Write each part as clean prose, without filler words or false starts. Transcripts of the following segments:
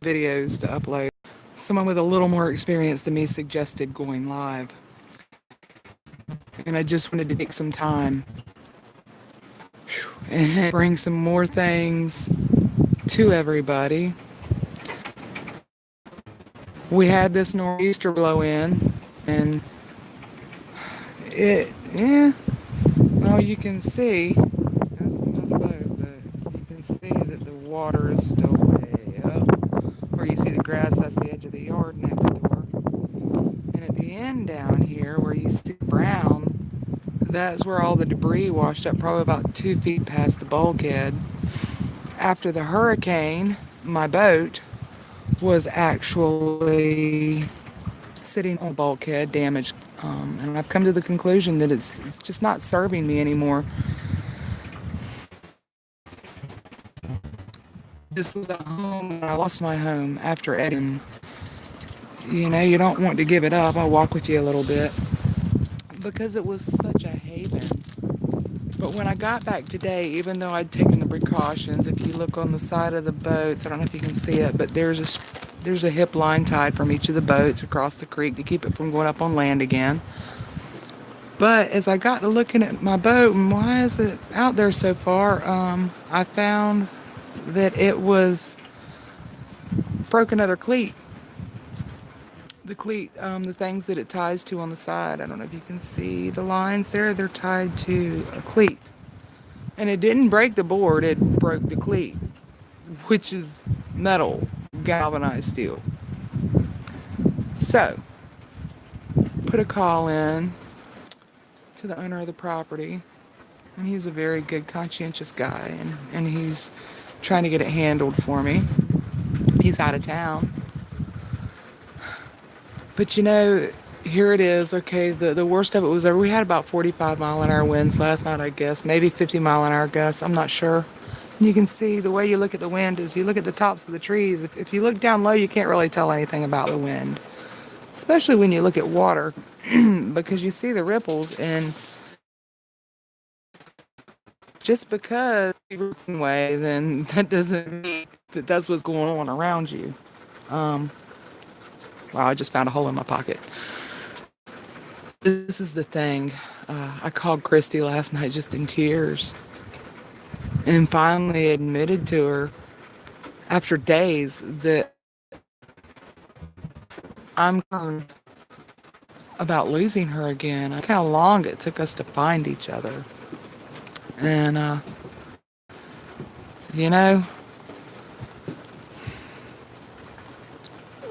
videos to upload. Someone with a little more experience than me suggested going live. And I just wanted to take some time and bring some more things to everybody. We had this nor'easter blow in, and well, you can see, that's another boat, but you can see that the water is still way up. Where you see the grass, that's the edge of the yard next door. And at the end down here, where you see brown, that's where all the debris washed up, probably about 2 feet past the bulkhead. After the hurricane, my boat was actually sitting on the bulkhead, damaged. And I've come to the conclusion that it's just not serving me anymore. This was a home, and I lost my home after Eddie. You know, you don't want to give it up. I'll walk with you a little bit because it was such a haven. But when I got back today, even though I'd taken the precautions, if you look on the side of the boats, I don't know if you can see it, but there's a hip line tied from each of the boats across the creek to keep it from going up on land again. But as I got to looking at my boat and why is it out there so far, I found that it was broke another cleat. The cleat, the things that it ties to on the side. I don't know if you can see the lines there. They're tied to a cleat. And it didn't break the board, it broke the cleat, which is metal, galvanized steel. So, put a call in to the owner of the property. And he's a very good, conscientious guy. And he's trying to get it handled for me. He's out of town. But you know, here it is. Okay, the worst of it was over. We had about 45-mile-an-hour winds last night, I guess. Maybe 50-mile-an-hour gusts. I'm not sure. And you can see the way you look at the wind is you look at the tops of the trees. If you look down low, you can't really tell anything about the wind. Especially when you look at water. Because you see the ripples, and just because you're one way, then that doesn't mean that that's what's going on around you. Wow, I just found a hole in my pocket. This is the thing. I called Christy last night just in tears and finally admitted to her after days that I'm concerned about losing her again. Look how long it took us to find each other. And, you know,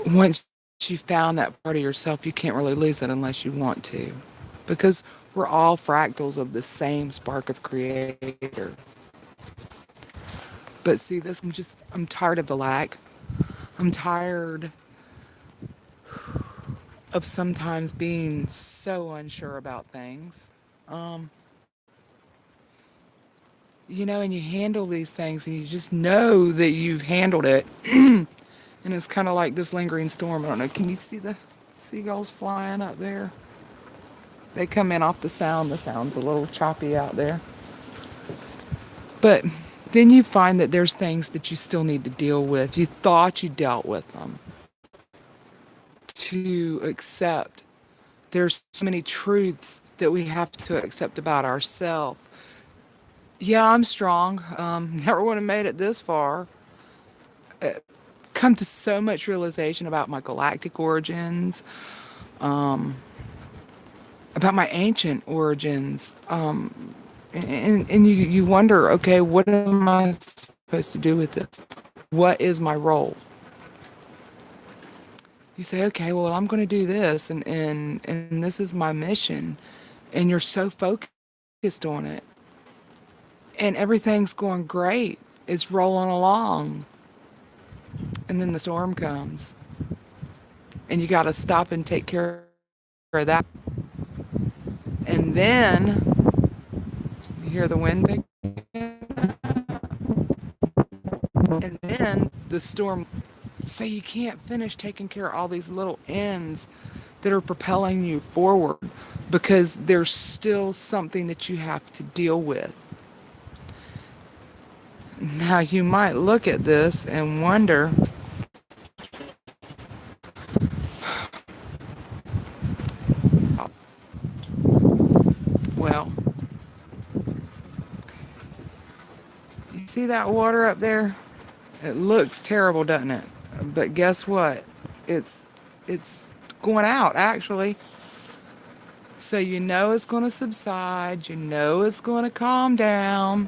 once you found that part of yourself, you can't really lose it unless you want to. Because we're all fractals of the same spark of creator. But see, I'm tired of the lack. I'm tired of sometimes being so unsure about things. You know, and you handle these things and you just know that you've handled it. And it's kind of like this lingering storm. I don't know. Can you see the seagulls flying up there? They come in off the sound. The sound's a little choppy out there. But then you find that there's things that you still need to deal with. You thought you dealt with them. To accept. There's so many truths that we have to accept about ourselves. Yeah, I'm strong. Never would have made it this far. Come to so much realization about my galactic origins, about my ancient origins, and you wonder, okay, what am I supposed to do with this? What is my role? You say, okay, well, I'm going to do this, and this is my mission, and you're so focused on it, and everything's going great. It's rolling along. And then the storm comes. And you got to stop and take care of that. And then you hear the wind pick. And then the storm. So you can't finish taking care of all these little ends that are propelling you forward because there's still something that you have to deal with. Now you might look at this and wonder, see that water up there? It looks terrible, doesn't it? But guess what? It's it's going out actually. So you know it's going to subside, you know it's going to calm down,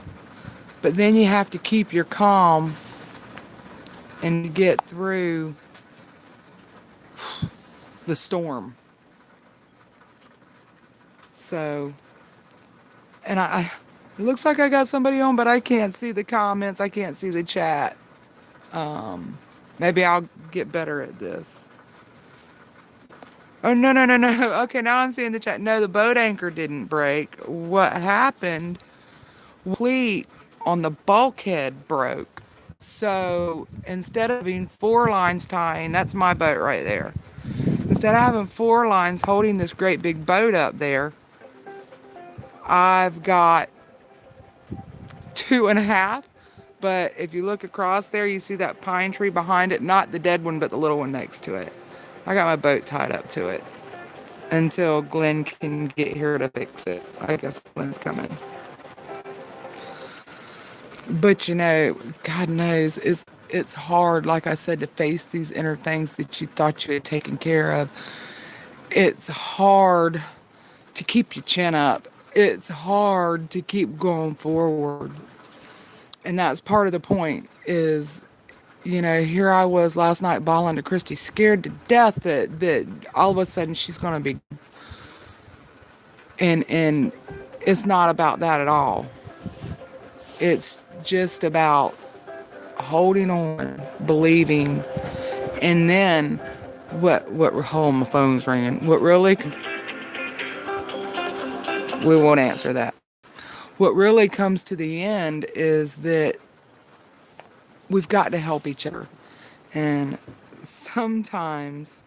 but then you have to keep your calm and get through the storm. So, and it looks like I got somebody on, but I can't see the comments, I can't see the chat. Maybe I'll get better at this. Oh, no, no, no, no. Okay, now I'm seeing the chat. No, the boat anchor didn't break. What happened, cleat on the bulkhead broke. So instead of having four lines tying, that's my boat right there. Instead of having four lines holding this great big boat up there, I've got two and a half. But if you look across there, you see that pine tree behind it, not the dead one, but the little one next to it. I got my boat tied up to it until Glenn can get here to fix it. I guess Glenn's coming. But you know, God knows, it's hard, like I said, to face these inner things that you thought you had taken care of. It's hard to keep your chin up. It's hard to keep going forward. And that's part of the point is, you know, here I was last night bawling to Christy, scared to death that all of a sudden she's going to be, and it's not about that at all. It's just about holding on, believing, and then hold on, my phone's ringing. What really, we won't answer that. What really comes to the end is that we've got to help each other. And sometimes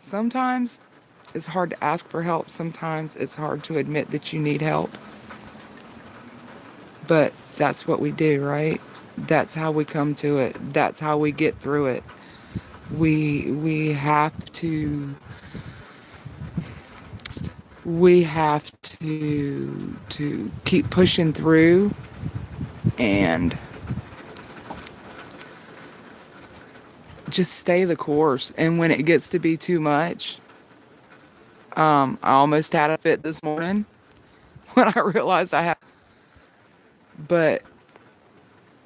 it's hard to ask for help. Sometimes it's hard to admit that you need help. But that's what we do, right? That's how we come to it. That's how we get through it. We have to keep pushing through and just stay the course. And when it gets to be too much, I almost had a fit this morning when I realized I had, but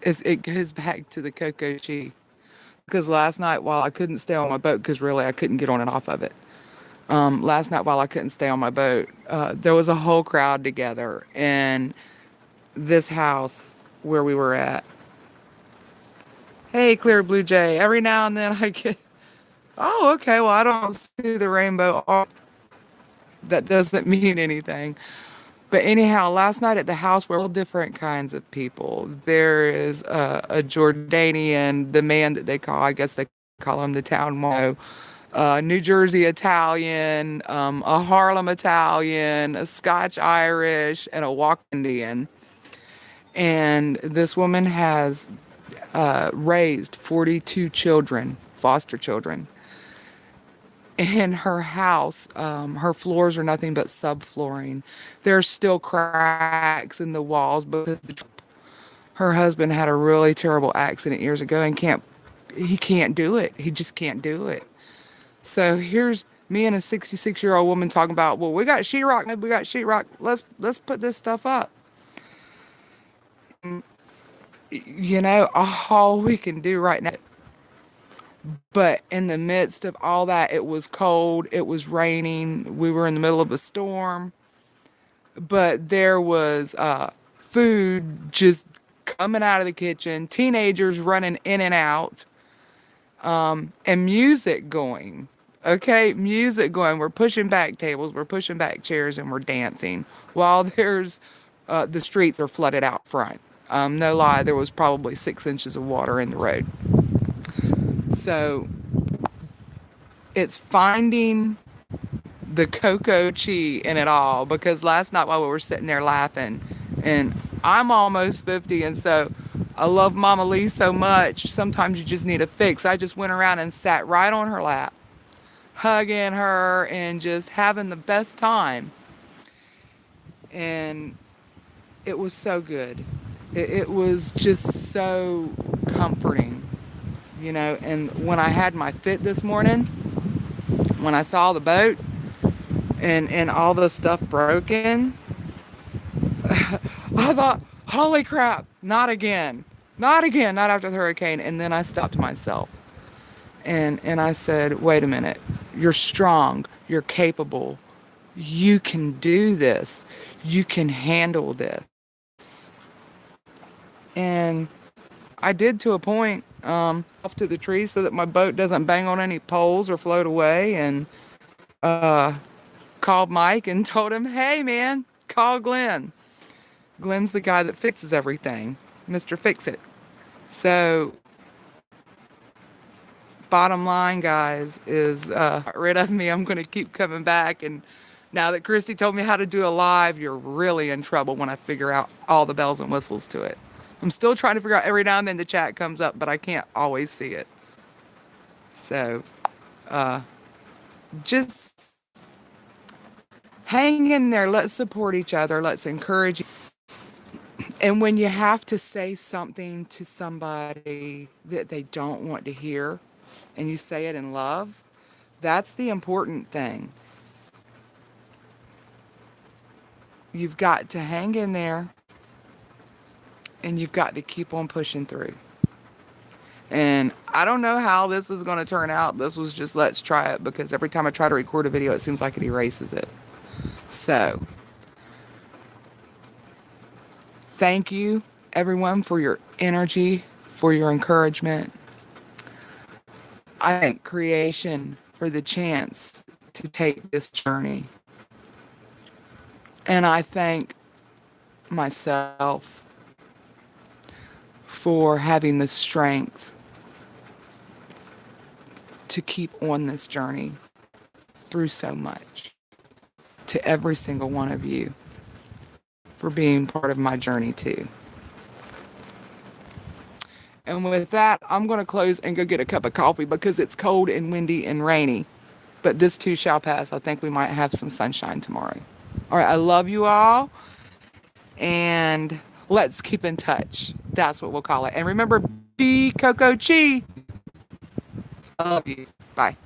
it goes back to the Coco Chi. Because last night while I couldn't stay on my boat, because really I couldn't get on and off of it. Last night while I couldn't stay on my boat, there was a whole crowd together in this house where we were at. Hey, Clear Blue Jay. Every now and then I get, oh, okay, well, I don't see the rainbow. Oh, that doesn't mean anything. But anyhow, last night at the house were all different kinds of people. There is a Jordanian, the man that they call, I guess they call him the town Mo, New Jersey Italian, a Harlem Italian, a Scotch Irish, and a Walk Indian. And this woman has raised 42 children, foster children. In her house, her floors are nothing but subflooring. There's still cracks in the walls because her husband had a really terrible accident years ago and he can't do it. He just can't do it. So here's me and a 66-year-old woman talking about, well, we got sheetrock, we got sheetrock. Let's put this stuff up. You know, all we can do right now. But in the midst of all that, it was cold, it was raining, we were in the middle of a storm, but there was food just coming out of the kitchen, teenagers running in and out, and music going. Okay, music going. We're pushing back tables, we're pushing back chairs, and we're dancing while there's the streets are flooded out front. No lie, there was probably 6 inches of water in the road. So it's finding the Coco Chi in it all, because last night while we were sitting there laughing, and I'm almost 50, and so I love Mama Lee so much, sometimes you just need a fix. I just went around and sat right on her lap, hugging her and just having the best time. And it was so good. It was just so comforting, you know. And when I had my fit this morning, when I saw the boat and all the stuff broken, I thought, holy crap, not again. Not again, not after the hurricane. And then I stopped myself and I said, wait a minute, you're strong, you're capable, you can do this, you can handle this. And I did to a point, off to the trees so that my boat doesn't bang on any poles or float away. And called Mike and told him, hey man, call Glenn. Glenn's the guy that fixes everything, Mr. Fix It. So, bottom line, guys, is get rid of me. I'm going to keep coming back. And now that Christy told me how to do a live, you're really in trouble when I figure out all the bells and whistles to it. I'm still trying to figure out every now and then the chat comes up, but I can't always see it. So, just hang in there. Let's support each other. Let's encourage. And when you have to say something to somebody that they don't want to hear, and you say it in love, that's the important thing. You've got to hang in there and you've got to keep on pushing through. And I don't know how this is going to turn out. This was just let's try it, because every time I try to record a video, it seems like it erases it. So, thank you, everyone, for your energy, for your encouragement. I thank creation for the chance to take this journey. And I thank myself for having the strength to keep on this journey through so much. To every single one of you for being part of my journey too. And with that, I'm going to close and go get a cup of coffee because it's cold and windy and rainy. But this too shall pass. I think we might have some sunshine tomorrow. All right, I love you all. And let's keep in touch. That's what we'll call it. And remember, be Coco Chi. I love you. Bye.